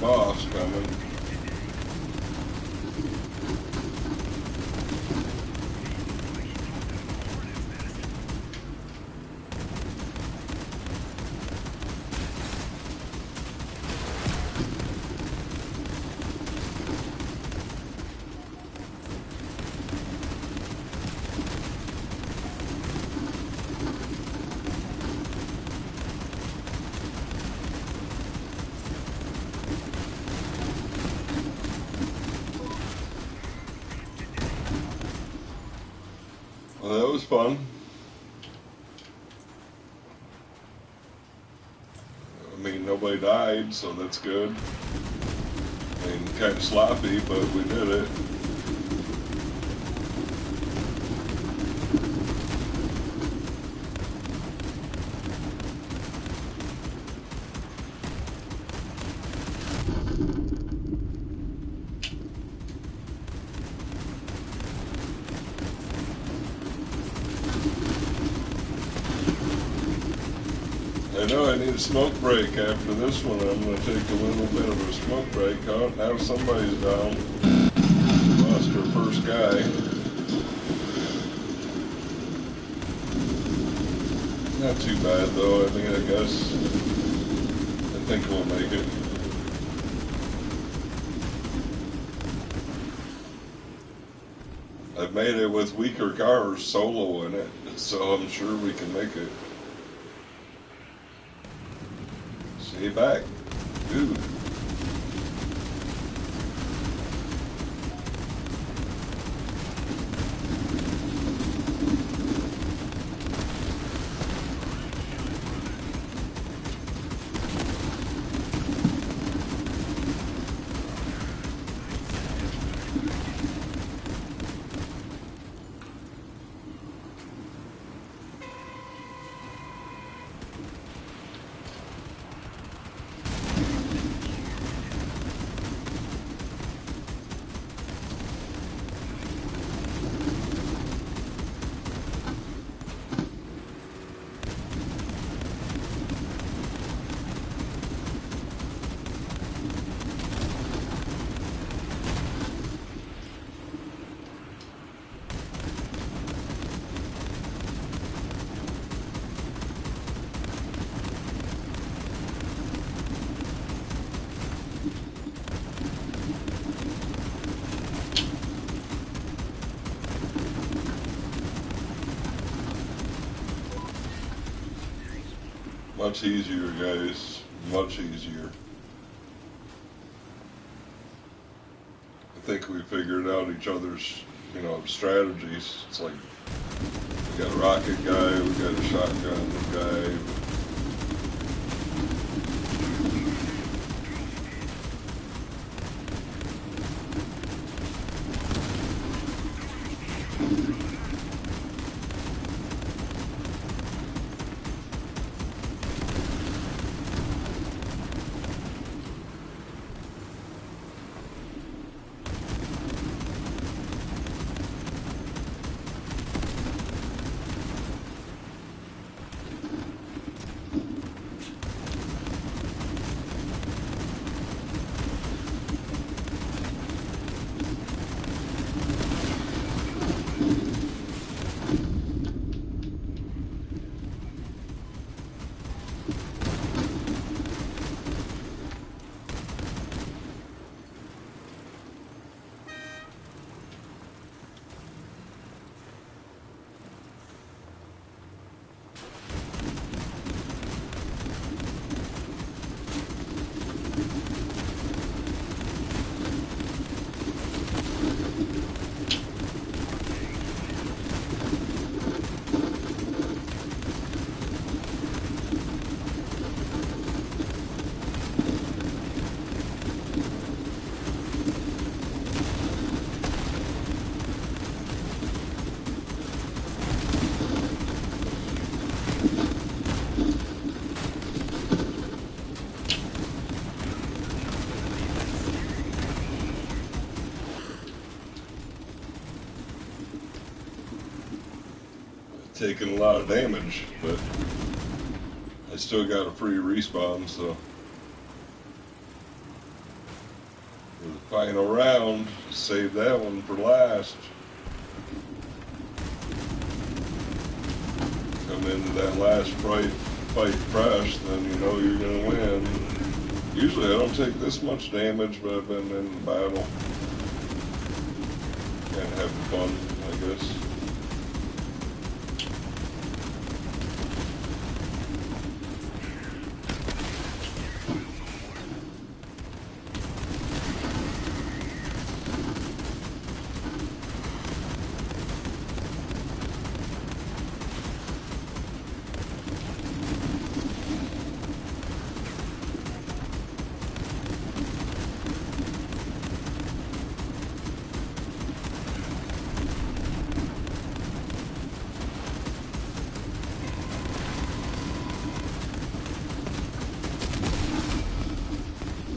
boss coming. Well, that was fun. I mean, nobody died, so that's good. I mean, kind of sloppy, but we did it. I know I need a smoke break after this one. I'm going to take a little bit of a smoke break. Oh, now somebody's down. Lost our first guy. Not too bad though, I mean, I guess. I think we'll make it. I've made it with weaker cars solo in it, so I'm sure we can make it. See you back, dude. Much easier, guys. Much easier. I think we figured out each other's, strategies. It's like, we got a rocket guy, we got a shotgun guy. Taking a lot of damage, but I still got a free respawn, so for the final round. Save that one for last. Come into that last fight fresh, then you know you're going to win. Usually I don't take this much damage, but I've been in the battle. And have fun, I guess.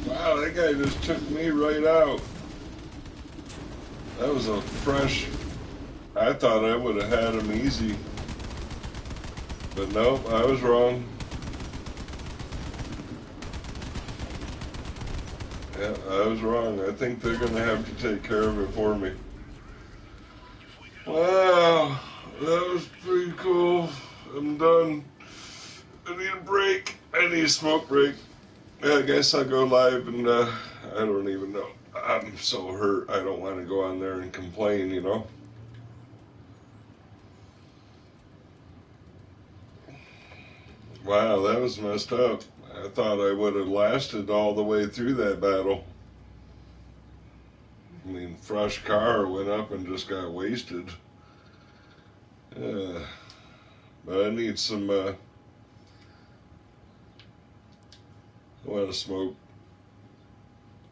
Wow, that guy just took me right out. That was a fresh... I thought I would have had him easy. But nope, I was wrong. Yeah, I was wrong. I think they're going to have to take care of it for me. Wow, that was pretty cool. I'm done. I need a break. I need a smoke break. Yeah, I guess I'll go live and I don't even know. I'm so hurt. I don't want to go on there and complain, you know. Wow, that was messed up. I thought I would have lasted all the way through that battle. I mean, fresh car went up and just got wasted. Yeah. But I need some, I want to smoke.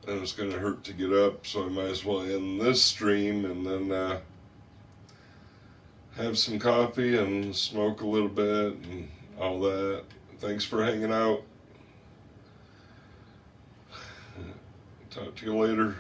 And it's going to hurt to get up, so I might as well end this stream and then have some coffee and smoke a little bit and all that. Thanks for hanging out. Talk to you later.